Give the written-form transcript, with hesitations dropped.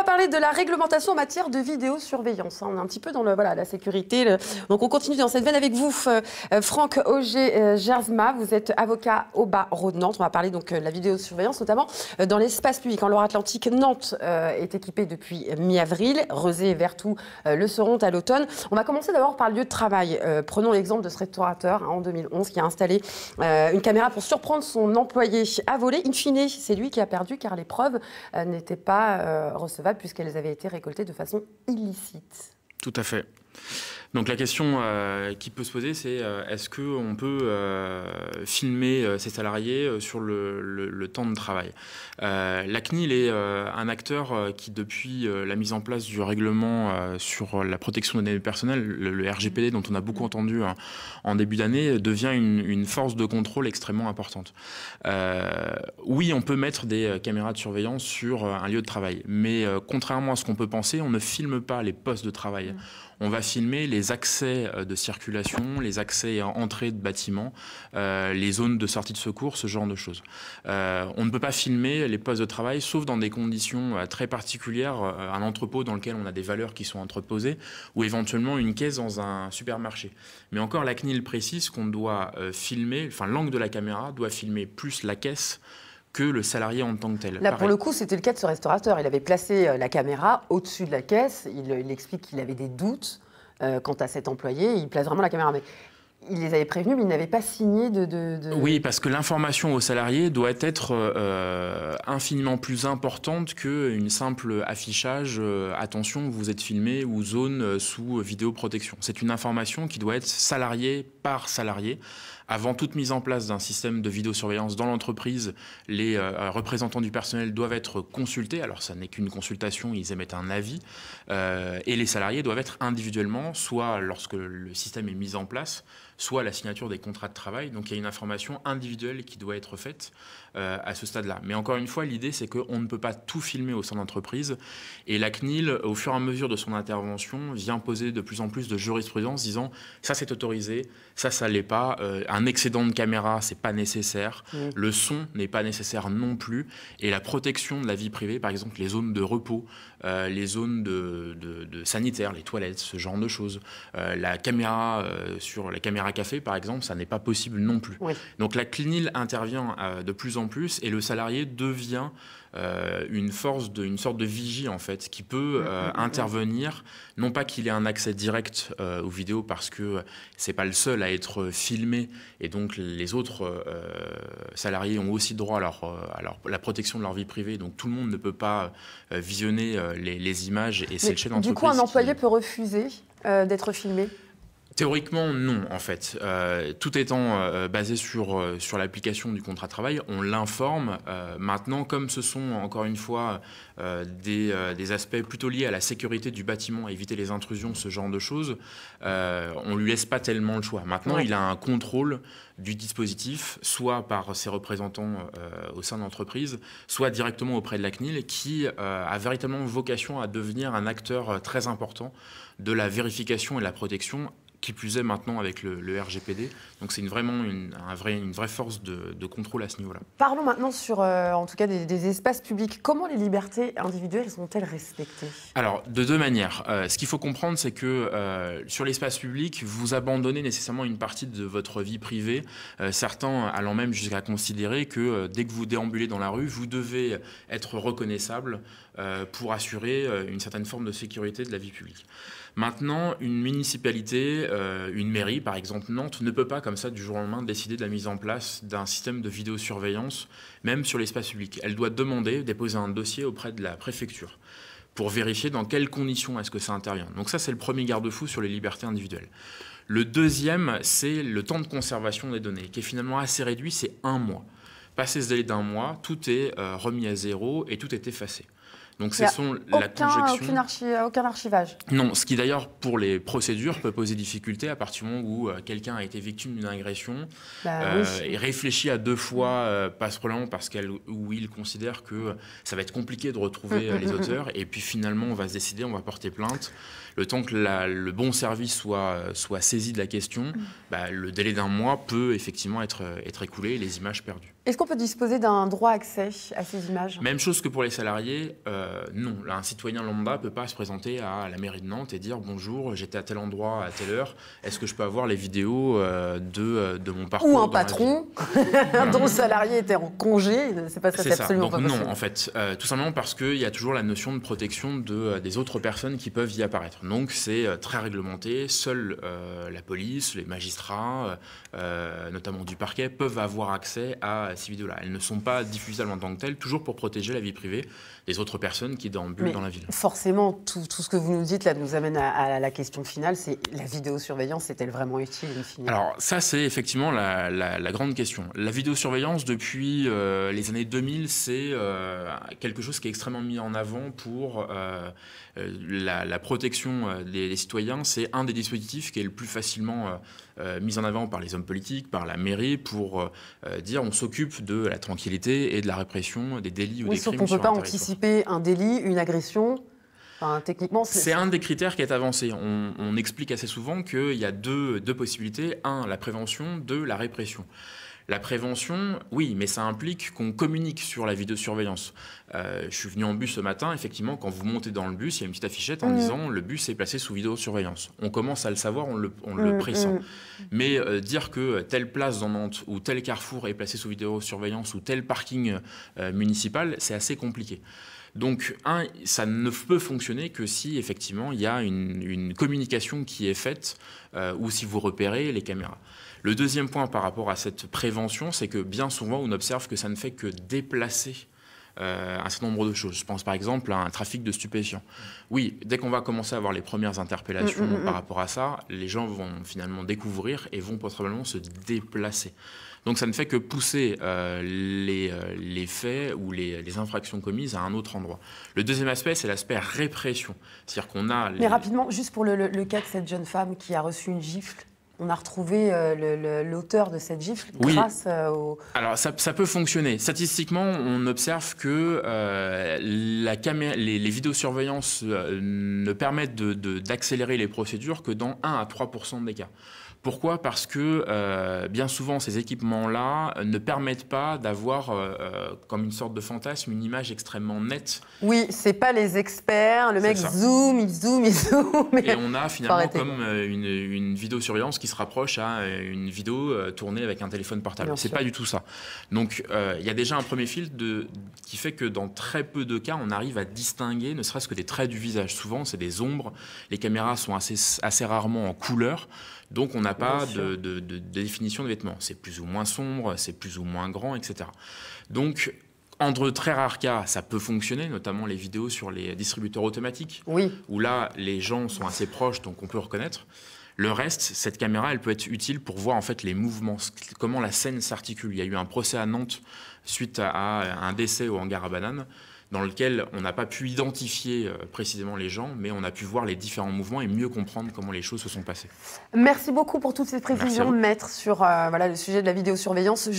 parler de la réglementation en matière de vidéosurveillance. On est un petit peu dans la sécurité. Donc on continue dans cette veine avec vous, Franck Auger-Gersma. Vous êtes avocat au barreau de Nantes. On va parler donc de la vidéosurveillance, notamment dans l'espace public. En Loire-Atlantique, Nantes est équipée depuis mi-avril. Rezé et Vertou le seront à l'automne. On va commencer d'abord par le lieu de travail. Prenons l'exemple de ce restaurateur en 2011 qui a installé une caméra pour surprendre son employé à voler. In fine, c'est lui qui a perdu car les preuves n'étaient pas recevables puisqu'elles avaient été récoltées de façon illicite. Tout à fait. Donc la question qui peut se poser, c'est est-ce qu'on peut filmer ses salariés sur le temps de travail? La CNIL est un acteur qui, depuis la mise en place du règlement sur la protection des données personnelles, le RGPD dont on a beaucoup entendu en début d'année, devient une force de contrôle extrêmement importante. Oui, on peut mettre des caméras de surveillance sur un lieu de travail, mais contrairement à ce qu'on peut penser, on ne filme pas les postes de travail. On va filmer les accès de circulation, les accès à entrée de bâtiments, les zones de sortie de secours, ce genre de choses. On ne peut pas filmer les postes de travail, sauf dans des conditions très particulières, un entrepôt dans lequel on a des valeurs qui sont entreposées, ou éventuellement une caisse dans un supermarché. Mais encore, la CNIL précise qu'on doit filmer, enfin l'angle de la caméra doit filmer plus la caisse que le salarié en tant que tel. Là, pour le coup, c'était le cas de ce restaurateur. Il avait placé la caméra au-dessus de la caisse. Il explique qu'il avait des doutes quant à cet employé. Il place vraiment la caméra. Mais il les avait prévenus, mais il n'avait pas signé de... Oui, parce que l'information au salarié doit être infiniment plus importante qu'une simple affichage attention, vous êtes filmé ou zone sous vidéoprotection. C'est une information qui doit être salarié par salarié. Avant toute mise en place d'un système de vidéosurveillance dans l'entreprise, les représentants du personnel doivent être consultés. Alors, ça n'est qu'une consultation, ils émettent un avis. Et les salariés doivent être individuellement, soit lorsque le système est mis en place, soit à la signature des contrats de travail. Donc, il y a une information individuelle qui doit être faite à ce stade-là. Mais encore une fois, l'idée, c'est qu'on ne peut pas tout filmer au sein de l'entreprise. Et la CNIL, au fur et à mesure de son intervention, vient poser de plus en plus de jurisprudence disant « ça, c'est autorisé, ça l'est pas, un excédent de caméra, c'est pas nécessaire, le son n'est pas nécessaire non plus, et la protection de la vie privée, par exemple les zones de repos, les zones de sanitaires, les toilettes, ce genre de choses, la caméra sur la caméra café, par exemple, ça n'est pas possible non plus. Oui. Donc la CNIL intervient de plus en plus, et le salarié devient une sorte de vigie en fait, qui peut intervenir, non pas qu'il ait un accès direct aux vidéos parce que c'est pas le seul à être filmé et donc les autres salariés ont aussi droit à la protection de leur vie privée, donc tout le monde ne peut pas visionner les images et c'est le chef d'entreprise. Du coup, un employé peut refuser d'être filmé? Théoriquement, non, en fait. Tout étant basé sur l'application du contrat de travail, on l'informe. Maintenant, comme ce sont, encore une fois, des aspects plutôt liés à la sécurité du bâtiment, à éviter les intrusions, ce genre de choses, on ne lui laisse pas tellement le choix. Maintenant, il a un contrôle du dispositif, soit par ses représentants au sein de l'entreprise, soit directement auprès de la CNIL, qui a véritablement vocation à devenir un acteur très important de la vérification et de la protection, qui plus est maintenant avec le RGPD. Donc c'est vraiment une vraie force de contrôle à ce niveau-là. Parlons maintenant sur, en tout cas, des espaces publics. Comment les libertés individuelles sont-elles respectées? Alors, de deux manières. Ce qu'il faut comprendre, c'est que sur l'espace public, vous abandonnez nécessairement une partie de votre vie privée, certains allant même jusqu'à considérer que dès que vous déambulez dans la rue, vous devez être reconnaissable pour assurer une certaine forme de sécurité de la vie publique. Maintenant, une municipalité, une mairie, par exemple Nantes, ne peut pas comme ça du jour au lendemain décider de la mise en place d'un système de vidéosurveillance, même sur l'espace public. Elle doit déposer un dossier auprès de la préfecture pour vérifier dans quelles conditions est-ce que ça intervient. Donc ça, c'est le premier garde-fou sur les libertés individuelles. Le deuxième, c'est le temps de conservation des données, qui est finalement assez réduit, c'est 1 mois. Passé ce délai d'1 mois, tout est remis à zéro et tout est effacé. Donc, ce sont la conjonction... aucun archivage. Non, ce qui d'ailleurs, pour les procédures, peut poser difficulté à partir du moment où quelqu'un a été victime d'une agression et réfléchit à 2 fois, pas probablement parce qu'elle ou il considère que ça va être compliqué de retrouver les auteurs, et puis finalement, on va se décider, on va porter plainte. Le temps que le bon service soit saisi de la question, le délai d'1 mois peut effectivement être écoulé et les images perdues. Est-ce qu'on peut disposer d'un droit accès à ces images? Même chose que pour les salariés, non. Là, un citoyen lambda ne peut pas se présenter à la mairie de Nantes et dire « Bonjour, j'étais à tel endroit à telle heure, est-ce que je peux avoir les vidéos de mon parcours ?» Ou un patron dont le salarié était en congé, c'est pas ça, c'est absolument pas possible. Non, en fait, tout simplement parce qu'il y a toujours la notion de protection des autres personnes qui peuvent y apparaître. Donc c'est très réglementé, seule la police, les magistrats, notamment du parquet, peuvent avoir accès à ces vidéos-là. Elles ne sont pas diffusables en tant que telles, toujours pour protéger la vie privée des autres personnes qui déambulent dans la ville. Forcément, tout ce que vous nous dites là nous amène à la question finale, c'est la vidéosurveillance est-elle vraiment utile in fine? Alors ça, c'est effectivement la grande question. La vidéosurveillance, depuis les années 2000, c'est quelque chose qui est extrêmement mis en avant pour la protection des citoyens. C'est un des dispositifs qui est le plus facilement mis en avant par les hommes politiques, par la mairie, pour dire on s'occupe de la tranquillité et de la répression des délits ou des crimes sur un territoire. On ne peut pas anticiper un délit, une agression. Enfin, techniquement, c'est un des critères qui est avancé. On explique assez souvent qu'il y a deux possibilités. Un, la prévention. Deux, la répression. La prévention, oui, mais ça implique qu'on communique sur la vidéosurveillance. Je suis venu en bus ce matin, effectivement, quand vous montez dans le bus, il y a une petite affichette en disant « le bus est placé sous vidéosurveillance ». On commence à le savoir, on le pressent. Mais dire que telle place dans Nantes ou tel carrefour est placé sous vidéosurveillance ou tel parking municipal, c'est assez compliqué. Donc, ça ne peut fonctionner que si, effectivement, il y a une communication qui est faite ou si vous repérez les caméras. Le deuxième point par rapport à cette prévention, c'est que bien souvent, on observe que ça ne fait que déplacer un certain nombre de choses. Je pense par exemple à un trafic de stupéfiants. Oui, dès qu'on va commencer à avoir les premières interpellations par rapport à ça, les gens vont finalement découvrir et vont probablement se déplacer. Donc ça ne fait que pousser les faits ou les infractions commises à un autre endroit. Le deuxième aspect, c'est l'aspect répression. C'est-à-dire qu'on a... Mais rapidement, juste pour le cas de cette jeune femme qui a reçu une gifle, on a retrouvé l'auteur de cette gifle grâce au... Alors, ça peut fonctionner. Statistiquement, on observe que les vidéosurveillances ne permettent d'accélérer les procédures que dans 1 à 3% des cas. Pourquoi? Parce que bien souvent, ces équipements-là ne permettent pas d'avoir, comme une sorte de fantasme, une image extrêmement nette. Oui, c'est pas les experts, le mec zoom, il zoom. Et on a finalement comme une vidéosurveillance qui se rapproche à une vidéo tournée avec un téléphone portable. C'est pas du tout ça. Donc, il y a déjà un premier filtre qui fait que dans très peu de cas, on arrive à distinguer, ne serait-ce que des traits du visage. Souvent, c'est des ombres. Les caméras sont assez rarement en couleur. Donc, on n'a pas de définition de vêtements. C'est plus ou moins sombre, c'est plus ou moins grand, etc. Donc, en de très rares cas, ça peut fonctionner, notamment les vidéos sur les distributeurs automatiques, où là, les gens sont assez proches, donc on peut reconnaître. Le reste, cette caméra, elle peut être utile pour voir en fait les mouvements, comment la scène s'articule. Il y a eu un procès à Nantes suite à un décès au hangar à bananes, dans lequel on n'a pas pu identifier précisément les gens, mais on a pu voir les différents mouvements et mieux comprendre comment les choses se sont passées. Merci beaucoup pour toutes ces précisions, maître, sur le sujet de la vidéosurveillance.